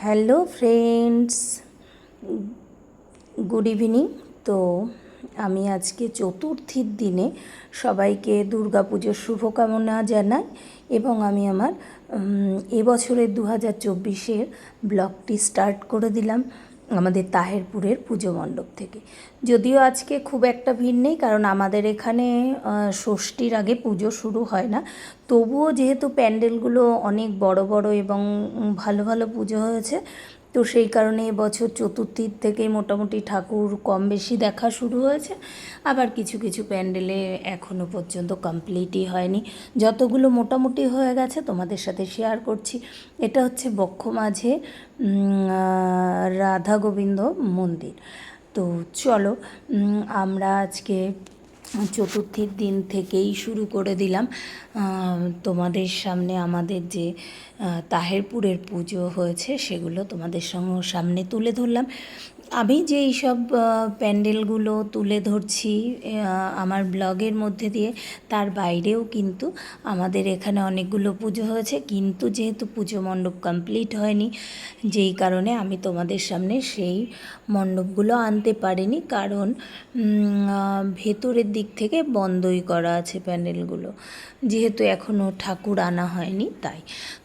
Hello friends, good evening. তো আমি আজকে চতুর্থীর দিনে সবাইকে দুর্গাপুজোর শুভকামনা জানাই এবং আমি আমার এবছরের 2024-এর ব্লগটি স্টার্ট করে দিলাম আমাদের তাহেরপুরের পুজো মণ্ডপ থেকে। যদিও আজকে খুব একটা ভিড় নেই, কারণ আমাদের এখানে ষষ্ঠীর আগে পুজো শুরু হয় না। তবুও যেহেতু প্যান্ডেলগুলো অনেক বড় বড় এবং ভালো ভালো পুজো হয়েছে, তো সেই কারণে এবছর চতুর্থীর থেকেই মোটামুটি ঠাকুর কম বেশি দেখা শুরু হয়েছে। আবার কিছু কিছু প্যান্ডেলে এখনও পর্যন্ত কমপ্লিটই হয়নি। যতগুলো মোটামুটি হয়ে গেছে তোমাদের সাথে শেয়ার করছি। এটা হচ্ছে বক্ষমাঝে রাধা গোবিন্দ মন্দির। তো চলো, আমরা আজকে চতুর্থীর দিন থেকেই শুরু করে দিলাম তোমাদের সামনে আমাদের যে তাহেরপুরের পুজো হয়েছে সেগুলো তোমাদের সামনে তুলে ধরলাম। আমি যে এইসব প্যান্ডেলগুলো তুলে ধরছি আমার ব্লগের মধ্যে দিয়ে, তার বাইরেও কিন্তু আমাদের এখানে অনেকগুলো পুজো হয়েছে, কিন্তু যেহেতু পুজো মণ্ডপ কমপ্লিট হয়নি, যেই কারণে আমি তোমাদের সামনে সেই মণ্ডপগুলো আনতে পারিনি, কারণ ভেতরের দিক থেকে বন্ধই করা আছে প্যান্ডেলগুলো, যেহেতু এখনও ঠাকুর আনা হয়নি তাই।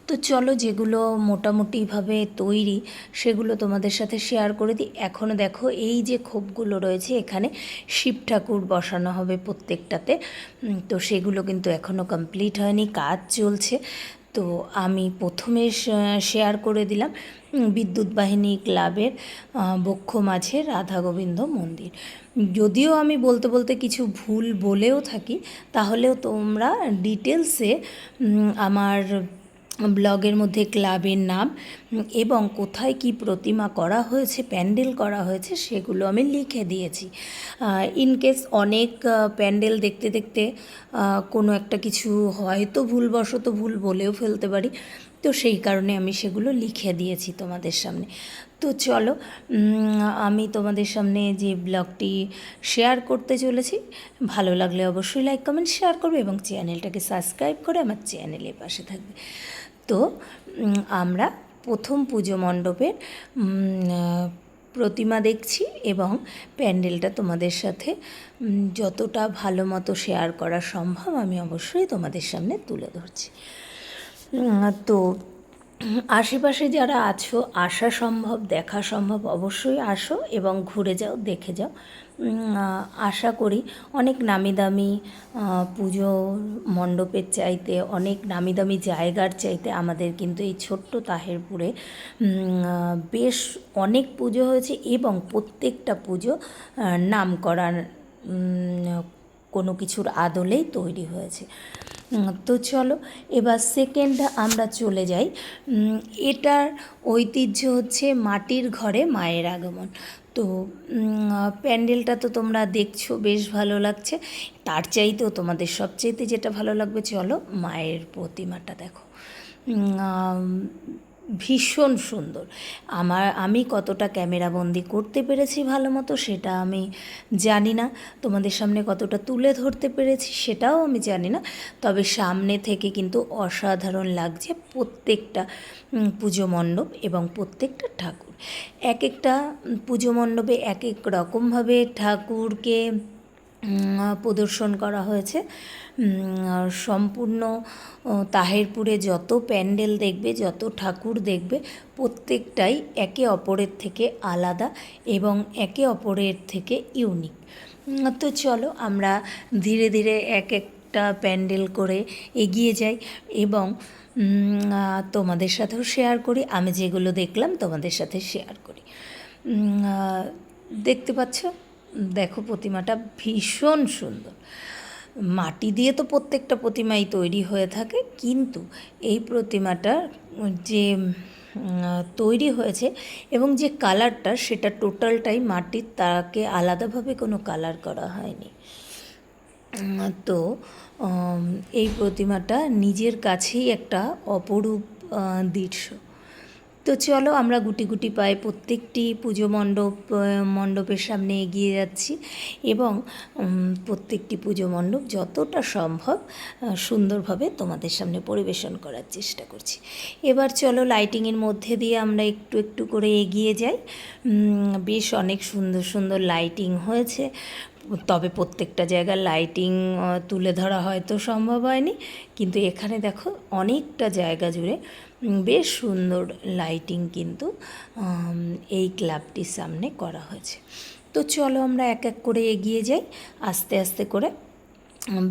তো চলো, যেগুলো মোটামুটিভাবে তৈরি সেগুলো তোমাদের সাথে শেয়ার করে দিই। এখনও দেখো এই যে খোপগুলো রয়েছে, এখানে শিব ঠাকুর বসানো হবে প্রত্যেকটাতে। তো সেগুলো কিন্তু এখনও কমপ্লিট হয়নি, কাজ চলছে। তো আমি প্রথমে শেয়ার করে দিলাম বিদ্যুৎ বাহিনী ক্লাবের বক্ষমাঝে রাধা গোবিন্দ মন্দির। যদিও আমি বলতে বলতে কিছু ভুল বলেও থাকি, তাহলেও তোমরা ডিটেলসে আমার ব্লগের মধ্যে ক্লাবের নাম এবং কোথায় কি প্রতিমা করা হয়েছে, প্যান্ডেল করা হয়েছে, সেগুলো আমি লিখে দিয়েছি। ইনকেস অনেক প্যান্ডেল দেখতে দেখতে কোনো একটা কিছু হয়তো ভুলবশত ভুল বলেও ফেলতে পারি, তো সেই কারণে আমি সেগুলো লিখে দিয়েছি তোমাদের সামনে। তো চলো, আমি তোমাদের সামনে যে ব্লগটি শেয়ার করতে চলেছি, ভালো লাগলে অবশ্যই লাইক কমেন্ট শেয়ার করবে এবং চ্যানেলটাকে সাবস্ক্রাইব করে আমার চ্যানেলের পাশে থাকবে। তো আমরা প্রথম পুজো মণ্ডপের প্রতিমা দেখছি এবং প্যান্ডেলটা তোমাদের সাথে যতটা ভালো মতো শেয়ার করা সম্ভব আমি অবশ্যই তোমাদের সামনে তুলে ধরছি। তো আশেপাশে যারা আছো, আসা সম্ভব, দেখা সম্ভব, অবশ্যই আসো এবং ঘুরে যাও, দেখে যাও। আশা করি অনেক নামি দামি পুজো মণ্ডপের চাইতে, অনেক নামি দামি জায়গার চাইতে আমাদের কিন্তু এই ছোট্ট তাহেরপুরে বেশ অনেক পুজো হয়েছে এবং প্রত্যেকটা পুজো নামকরা কোনো কিছুর আদলেই তৈরি হয়েছে। তো চলো, এবার সেকেন্ড আমরা চলে যাই। এটার ঐতিহ্য হচ্ছে মাটির ঘরে মায়ের আগমন। তো প্যান্ডেলটা তো তোমরা দেখছো, বেশ ভালো লাগছে। তার চাইতেও তোমাদের সবচেয়েতে যেটা ভালো লাগবে, চলো মায়ের প্রতিমাটা দেখো। ভীষণ সুন্দর। আমি কতটা ক্যামেরাবন্দি করতে পেরেছি ভালো মতো সেটা আমি জানি না, তোমাদের সামনে কতটা তুলে ধরতে পেরেছি সেটাও আমি জানি না, তবে সামনে থেকে কিন্তু অসাধারণ লাগছে প্রত্যেকটা পুজো মণ্ডপ এবং প্রত্যেকটা ঠাকুর। এক একটা পুজো মণ্ডপে এক এক রকমভাবে ঠাকুরকে প্রদর্শন করা হয়েছে। সম্পূর্ণ তাহেরপুরে যত প্যান্ডেল দেখবে, যত ঠাকুর দেখবে, প্রত্যেকটাই একে অপরের থেকে আলাদা এবং একে অপরের থেকে ইউনিক। তো চলো, আমরা ধীরে ধীরে এক একটা প্যান্ডেল করে এগিয়ে যাই এবং তোমাদের সাথেও শেয়ার করি। আমি যেগুলো দেখলাম তোমাদের সাথে শেয়ার করি। দেখতে পাচ্ছ, দেখো প্রতিমাটা ভীষণ সুন্দর। মাটি দিয়ে তো প্রত্যেকটা প্রতিমাই তৈরি হয়ে থাকে, কিন্তু এই প্রতিমাটা যে তৈরি হয়েছে এবং যে কালারটা, সেটা টোটালটাই মাটির, তাকে আলাদাভাবে কোনো কালার করা হয়নি। তো এই প্রতিমাটা নিজের কাছেই একটা অপরূপ দৃশ্য। তো চলো আমরা গুটি গুটি পায়ে প্রত্যেকটি পুজো মণ্ডপের সামনে এগিয়ে যাচ্ছি এবং প্রত্যেকটি পুজো মণ্ডপ যতটা সম্ভব সুন্দরভাবে তোমাদের সামনে পরিবেশন করার চেষ্টা করছি। এবার চলো লাইটিংয়ের মধ্যে দিয়ে আমরা একটু একটু করে এগিয়ে যাই। বেশ অনেক সুন্দর সুন্দর লাইটিং হয়েছে, তবে প্রত্যেকটা জায়গার লাইটিং তুলে ধরা হয়তো সম্ভব হয়নি, কিন্তু এখানে দেখো অনেকটা জায়গা জুড়ে বেশ সুন্দর লাইটিং কিন্তু এই ক্লাবটির সামনে করা হয়েছে। তো চলো আমরা এক এক করে এগিয়ে যাই আস্তে আস্তে করে।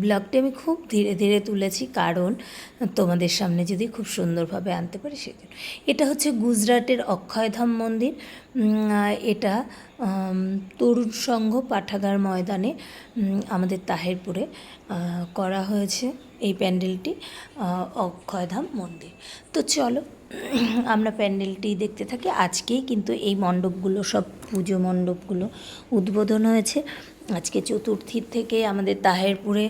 ব্লগটি আমি খুব ধীরে ধীরে তুলেছি, কারণ তোমাদের সামনে যদি খুব সুন্দরভাবে আনতে পারি সেজন্য। এটা হচ্ছে গুজরাটের অক্ষয়ধাম মন্দির। এটা তরুণ সংঘ পাঠাগার ময়দানে আমাদের তাহেরপুরে করা হয়েছে এই প্যান্ডেলটি, অক্ষয়ধাম মন্দির। তো চলো আমরা প্যান্ডেলটি দেখতে থাকি। আজকেই কিন্তু এই মণ্ডপগুলো, সব পুজো মণ্ডপগুলো উদ্বোধন হয়েছে। আজকে চতুর্থীর থেকে আমাদের তাহেরপুরে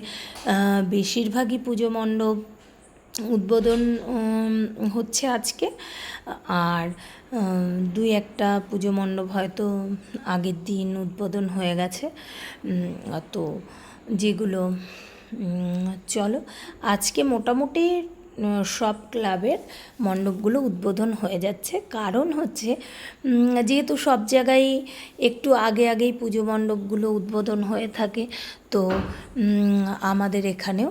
বেশিরভাগই পুজো মণ্ডপ উদ্বোধন হচ্ছে আজকে, আর দুই একটা পুজো মণ্ডপ হয়তো আগের দিন উদ্বোধন হয়ে গেছে। তো যেগুলো চলো আজকে মোটামুটি সব ক্লাবের মণ্ডপগুলো উদ্বোধন হয়ে যাচ্ছে, কারণ হচ্ছে যেহেতু সব জায়গায় একটু আগেই পুজো মণ্ডপগুলো উদ্বোধন হয়ে থাকে, তো আমাদের এখানেও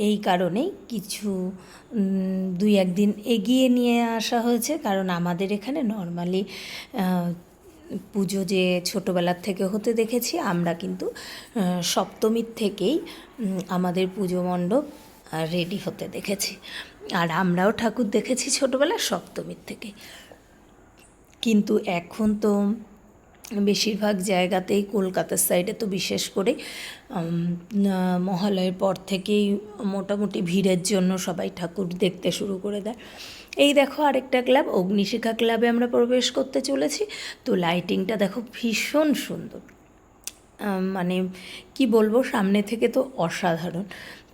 এই কারণেই কিছু দুই একদিন এগিয়ে নিয়ে আসা হয়েছে। কারণ আমাদের এখানে নর্মালি পুজো যে ছোটোবেলার থেকে হতে দেখেছি আমরা, কিন্তু সপ্তমীর থেকেই আমাদের পুজো মণ্ডপ রেডি হতে দেখেছি, আর আমরাও ঠাকুর দেখেছি ছোটোবেলায় সপ্তমীর থেকে। কিন্তু এখন তো বেশিরভাগ জায়গাতেই কলকাতার সাইডে তো বিশেষ করে মহালয়ের পর থেকেই মোটামুটি ভিড়ের জন্য সবাই ঠাকুর দেখতে শুরু করে দেয়। এই দেখো আরেকটা ক্লাব, অগ্নিশিখা ক্লাবে আমরা প্রবেশ করতে চলেছি। তো লাইটিংটা দেখো ভীষণ সুন্দর, মানে কি বলবো, সামনে থেকে তো অসাধারণ।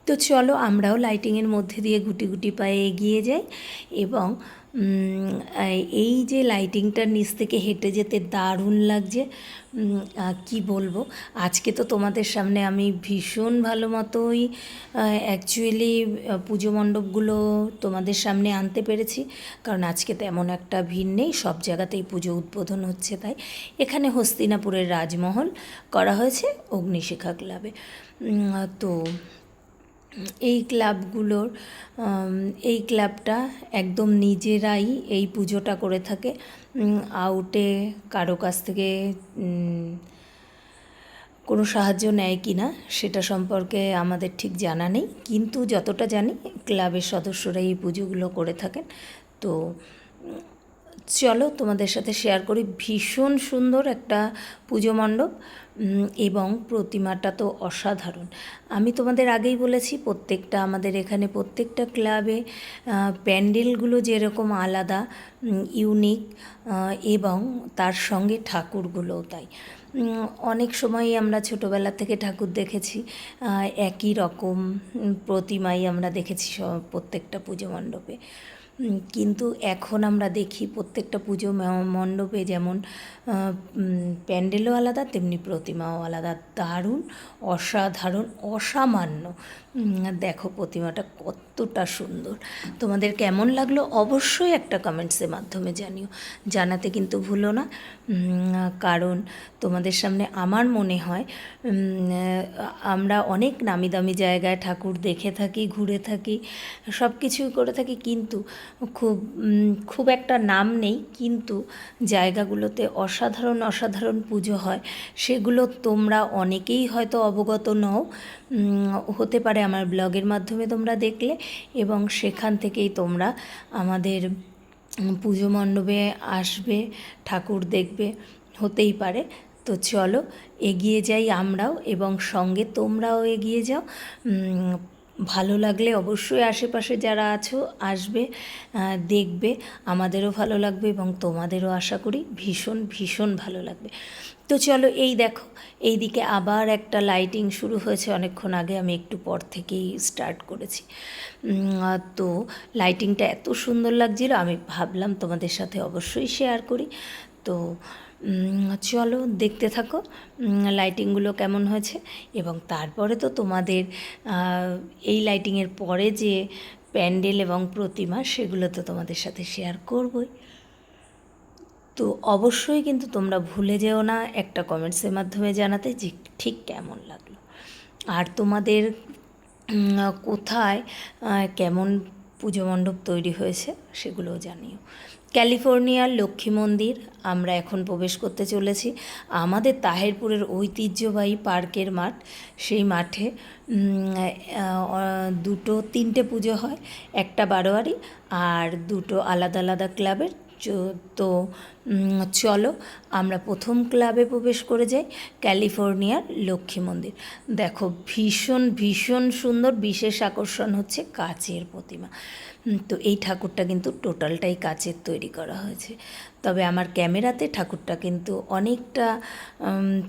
তো চলো আমরাও লাইটিংয়ের মধ্যে দিয়ে গুটি গুটি পায়ে এগিয়ে যাই, এবং এই যে লাইটিংটার নিচ থেকে হেঁটে যেতে দারুণ লাগছে, কি বলবো। আজকে তো তোমাদের সামনে আমি ভীষণ ভালো মতোই অ্যাকচুয়ালি পুজো মণ্ডপগুলো তোমাদের সামনে আনতে পেরেছি, কারণ আজকে তেমন একটা ভিড় নেই, সব জায়গাতেই পুজো উদ্বোধন হচ্ছে। তাই এখানে হস্তিনাপুরের রাজমহল করা হয়েছে অগ্নিশিখা ক্লাবে। তো এই ক্লাবগুলোর এই ক্লাবটা একদম নিজেরাই এই পুজোটা করে থাকে, আউটে কারো কাছ থেকে কোনো সাহায্য নেয় কি না সেটা সম্পর্কে আমাদের ঠিক জানা নেই, কিন্তু যতটা জানি ক্লাবের সদস্যরা এই পুজোগুলো করে থাকেন। তো চলো তোমাদের সাথে শেয়ার করি। ভীষণ সুন্দর একটা পুজো মণ্ডপ এবং প্রতিমাটা তো অসাধারণ। আমি তোমাদের আগেই বলেছি আমাদের এখানে প্রত্যেকটা ক্লাবে প্যান্ডেলগুলো যেরকম আলাদা, ইউনিক, এবং তার সঙ্গে ঠাকুরগুলোও তাই। অনেক সময়ই আমরা ছোটোবেলা থেকে ঠাকুর দেখেছি, একই রকম প্রতিমাই আমরা দেখেছি প্রত্যেকটা পুজো মণ্ডপে, কিন্তু এখন আমরা দেখি প্রত্যেকটা পুজো মণ্ডপে যেমন প্যান্ডেলও আলাদা, তেমনি প্রতিমাও আলাদা। দারুণ, অসাধারণ, অসামান্য। দেখো প্রতিমাটা কতটা সুন্দর। তোমাদের কেমন লাগলো অবশ্যই একটা কমেন্টসের মাধ্যমে জানাতে কিন্তু ভুলো না, কারণ তোমাদের সামনে আমার মনে হয় আমরা অনেক নামি দামি জায়গায় ঠাকুর দেখে থাকি, ঘুরে থাকি, সব কিছুই করে থাকি, কিন্তু খুব একটা নাম নেই, কিন্তু জায়গাগুলোতে অসাধারণ পুজো হয়। সেগুলো তোমরা অনেকেই হয়তো অবগত নও, হতে পারে আমার ব্লগের মাধ্যমে তোমরা দেখলে, এবং সেখান থেকেই তোমরা আমাদের পুজো মণ্ডপে আসবে, ঠাকুর দেখবে, হতেই পারে। তো চলো এগিয়ে যাই আমরাও, এবং সঙ্গে তোমরাও এগিয়ে যাও। ভালো লাগলে অবশ্যই আশেপাশে যারা আছো আসবে, দেখবে, আমাদেরও ভালো লাগবে এবং তোমাদেরও আশা করি ভীষণ ভীষণ ভালো লাগবে। তো চলো, এই দেখো এইদিকে আবার একটা লাইটিং শুরু হয়েছে অনেকক্ষণ আগে, আমি একটু পর থেকেই স্টার্ট করেছি। তো লাইটিংটা এত সুন্দর লাগছিল, আমি ভাবলাম তোমাদের সাথে অবশ্যই শেয়ার করি। তো চলো দেখতে থাকো লাইটিংগুলো কেমন হয়েছে, এবং তারপরে তো তোমাদের এই লাইটিংয়ের পরে যে প্যান্ডেল এবং প্রতিমা সেগুলো তো তোমাদের সাথে শেয়ার করবই। তো অবশ্যই কিন্তু তোমরা ভুলে যেও না একটা কমেন্টসের মাধ্যমে জানাতে যে ঠিক কেমন লাগলো, আর তোমাদের কোথায় কেমন পুজো মণ্ডপ তৈরি হয়েছে সেগুলোও জানিও। ক্যালিফোর্নিয়ার লক্ষ্মী মন্দির আমরা এখন প্রবেশ করতে চলেছি। আমাদের তাহেরপুরের ঐতিহ্যবাহী পার্কের মাঠ, সেই মাঠে তিনটে পুজো হয়, একটা বারোয়ারি আর দুটো আলাদা আলাদা ক্লাবের। তো চলো আমরা প্রথম ক্লাবে প্রবেশ করে যাই, ক্যালিফোর্নিয়ার লক্ষ্মী মন্দির। দেখো ভীষণ ভীষণ সুন্দর, বিশেষ আকর্ষণ হচ্ছে কাচের প্রতিমা। তো এই ঠাকুরটা কিন্তু টোটালটাই কাচের তৈরি করা হয়েছে, তবে আমার ক্যামেরাতে ঠাকুরটা কিন্তু অনেকটা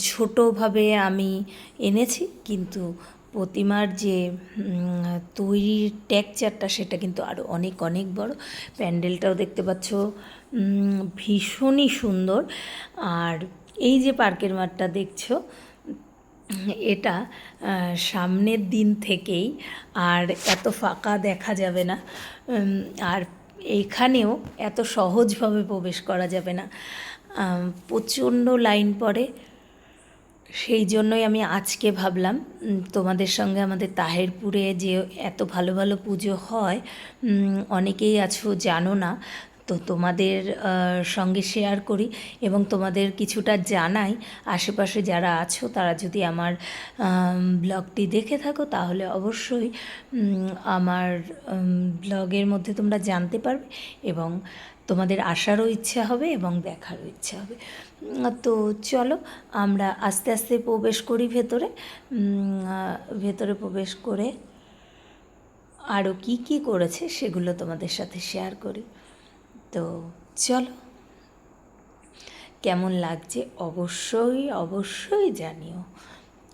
ছোটোভাবে আমি এনেছি, কিন্তু প্রতিমার যে তৈরির টেক্সচারটা সেটা কিন্তু আরও অনেক অনেক বড়। প্যান্ডেলটাও দেখতে পাচ্ছ ভীষণই সুন্দর। আর এই যে পার্কের মাঠটা দেখছো, এটা সামনের দিন থেকেই আর এত ফাঁকা দেখা যাবে না, আর এখানেও এত সহজভাবে প্রবেশ করা যাবে না, প্রচণ্ড লাইন পড়ে। সেই জন্যই আমি আজকে ভাবলাম তোমাদের সঙ্গে আমাদের তাহেরপুরে যে এত ভালো ভালো পুজো হয়, অনেকেই আছো জানো না, তো তোমাদের সঙ্গে শেয়ার করি এবং তোমাদের কিছুটা জানাই। আশেপাশে যারা আছো তারা যদি আমার ব্লগটি দেখে থাকো তাহলে অবশ্যই আমার ব্লগের মধ্যে তোমরা জানতে পারবে এবং তোমাদের আসারও ইচ্ছা হবে এবং দেখারও ইচ্ছা হবে। তো চলো আমরা আস্তে আস্তে প্রবেশ করি ভেতরে। ভেতরে প্রবেশ করে আরও কি কি করেছে সেগুলো তোমাদের সাথে শেয়ার করি। তো চলো, কেমন লাগছে অবশ্যই অবশ্যই জানিও,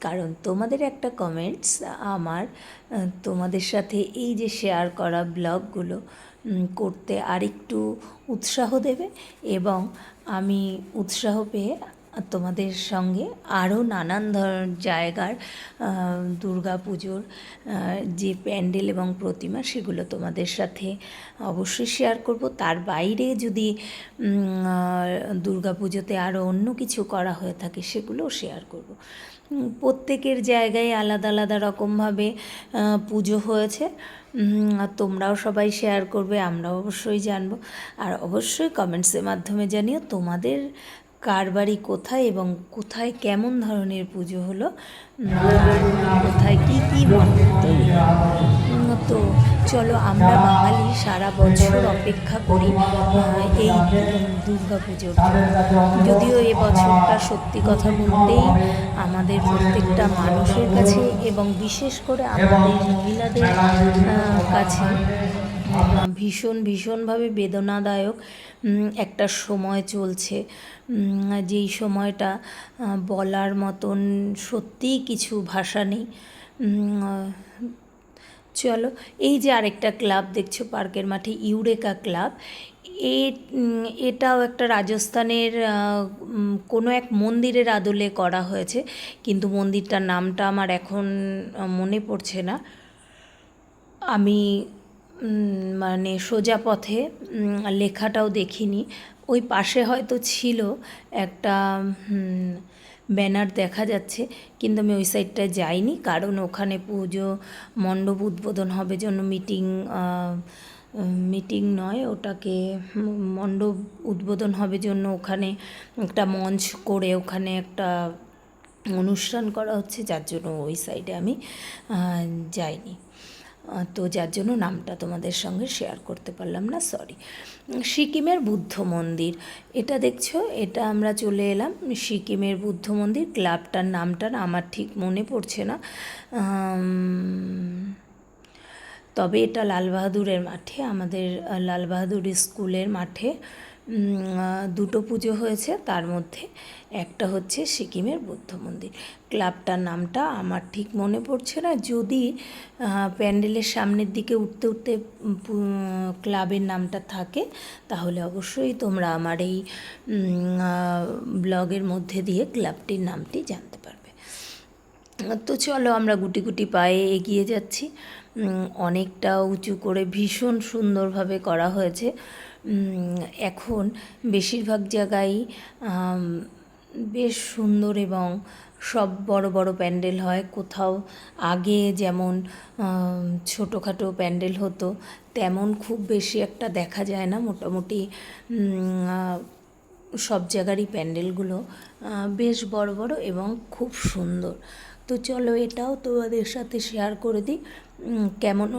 কারণ তোমাদের একটা কমেন্টস আমার তোমাদের সাথে এই যে শেয়ার করা ব্লগগুলো করতে আরেকটু উৎসাহ দেবে, এবং আমি উৎসাহ পেয়ে তোমাদের সঙ্গে আরও নানান জায়গার দুর্গা পুজোর যে প্যান্ডেল এবং প্রতিমা সেগুলো তোমাদের সাথে অবশ্যই শেয়ার করব। তার বাইরে যদি দুর্গা পুজোতে আরও অন্য কিছু করা হয়ে থাকে সেগুলোও শেয়ার করব। প্রত্যেকের জায়গায় আলাদা আলাদা রকমভাবে পুজো হয়েছে, তোমরাও সবাই শেয়ার করবে, আমরাও অবশ্যই জানবো। আর অবশ্যই কমেন্টসের মাধ্যমে জানিও তোমাদের কার বাড়ি কোথায় এবং কোথায় কেমন ধরনের পুজো হলো, আর কোথায় কী কী মণ্ডপ তৈরি হয়। তো চলো, আমরা বাঙালি সারা বছর অপেক্ষা করি এই দুর্গা পুজোর জন্য। যদিও এ বছরটা সত্যি কথা বলতেই আমাদের প্রত্যেকটা মানুষের কাছে এবং বিশেষ করে আমাদের মহিলাদের কাছে ভীষণ ভীষণভাবে বেদনাদায়ক একটা সময় চলছে, যেই সময়টা বলার মতন সত্যিই কিছু ভাষা নেই। চলো, এই যে আরেকটা ক্লাব দেখছো পার্কের মাঠে, ইউরেকা ক্লাব, এটাও একটা রাজস্থানের কোনো এক মন্দিরের আদলে করা হয়েছে, কিন্তু মন্দিরটার নামটা আমার এখন মনে পড়ছে না। আমি মানে সোজা পথে লেখাটাও দেখিনি, ওই পাশে হয়তো ছিল একটা ব্যানার দেখা যাচ্ছে, কিন্তু আমি ওই সাইডটায় যাইনি, কারণ ওখানে পুজো মণ্ডপ উদ্বোধন হবে জন্য মিটিং নয় ওটাকে, মণ্ডপ উদ্বোধন হবে জন্য ওখানে একটা মঞ্চ করে ওখানে একটা অনুষ্ঠান করা হচ্ছে, যার জন্য ওই সাইডে আমি যাইনি, তো যার জন্য নামটা তোমাদের সঙ্গে শেয়ার করতে পারলাম না, সরি। সিকিমের বুদ্ধ মন্দির, এটা দেখছো, এটা আমরা চলে এলাম সিকিমের বুদ্ধ মন্দির। ক্লাবটার নামটা না আমার ঠিক মনে পড়ছে না, তবে এটা লাল বাহাদুরের মাঠে, আমাদের লাল বাহাদুর স্কুলের মাঠে দুটো পুজো হয়েছে, তার মধ্যে একটা হচ্ছে সিকিমের বৌদ্ধ মন্দির। ক্লাবটার নামটা আমার ঠিক মনে পড়ছে না, যদি প্যান্ডেলের সামনের দিকে উঠতে উঠতে ক্লাবের নামটা থাকে তাহলে অবশ্যই তোমরা আমার এই ব্লগের মধ্যে দিয়ে ক্লাবটির নামটি জানতে পারবে। তো চলো আমরা গুটি গুটি পায়ে এগিয়ে যাচ্ছি। অনেকটা উঁচু করে ভীষণ সুন্দরভাবে করা হয়েছে। এখন বেশিরভাগ জায়গায় বেশ সুন্দর এবং সব বড় বড় প্যান্ডেল হয়। কোথাও আগে যেমন ছোটোখাটো প্যান্ডেল হতো তেমন খুব বেশি একটা দেখা যায় না। মোটামুটি সব জায়গারই প্যান্ডেলগুলো বেশ বড় বড় এবং খুব সুন্দর। তো চলো এটাও তোমাদের সাথে শেয়ার করে দিই। কেমন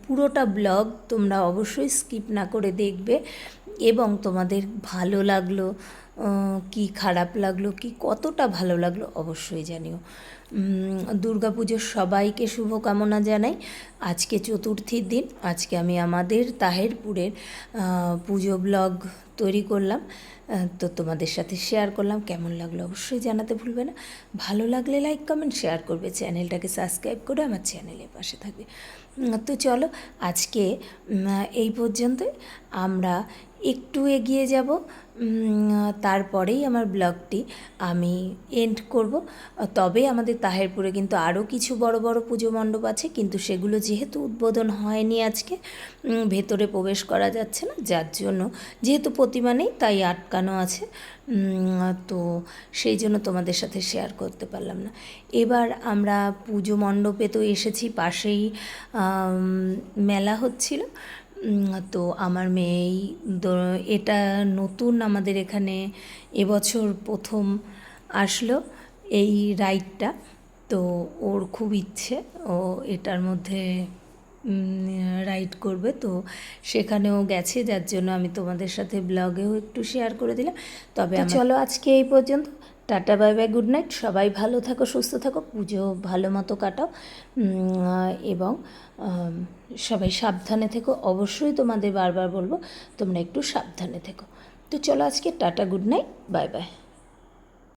পুরোটা ব্লগ তোমরা অবশ্যই স্কিপ না করে দেখবে, এবং তোমাদের ভালো লাগলো কি খারাপ লাগলো কি কতটা ভালো লাগলো অবশ্যই জানিও। দুর্গাপুজোর সবাইকে শুভকামনা জানাই। আজকে চতুর্থীর দিন, আজকে আমি আমাদের তাহেরপুরের পুজো ব্লগ তৈরি করলাম, তো তোমাদের সাথে শেয়ার করলাম। কেমন লাগলো অবশ্যই জানাতে ভুলবে না। ভালো লাগলে লাইক কমেন্ট শেয়ার করবে, চ্যানেলটাকে সাবস্ক্রাইব করে আমার চ্যানেলের পাশে থাকবে। তো চলো আজকে এই পর্যন্তই, আমরা একটু এগিয়ে যাব, তারপরেই আমার ব্লগটি আমি এন্ড করব। তবে আমাদের তাহেরপুরে কিন্তু আরও কিছু বড় বড় পুজো মণ্ডপ আছে, কিন্তু সেগুলো যেহেতু উদ্বোধন হয়নি আজকে, ভেতরে প্রবেশ করা যাচ্ছে না, যার জন্য যেহেতু প্রতিমা নেই তাই আটকানো আছে, তো সেই জন্য তোমাদের সাথে শেয়ার করতে পারলাম না। এবার আমরা পুজো মণ্ডপে তো এসেছি, পাশেই মেলা হচ্ছিল। তো আমার মেয়েই এটা নতুন আমাদের এখানে এবছর প্রথম আসলো এই রাইডটা, তো ওর খুব ইচ্ছে ও এটার মধ্যে রাইড করবে, তো সেখানেও গেছে, যার জন্য আমি তোমাদের সাথে ব্লগেও একটু শেয়ার করে দিলাম। তবে চলো আজকে এই পর্যন্ত, tata bye bye, good night. সবাই ভালো থাকো, সুস্থ থাকো, পুজো ভালো মতো কাটাও, এবং সবাই সাবধানে থেকো। অবশ্যই তোমাদের বারবার বলবো তোমরা একটু সাবধানে থেকো। তো চলো আজকে tata, good night, bye bye.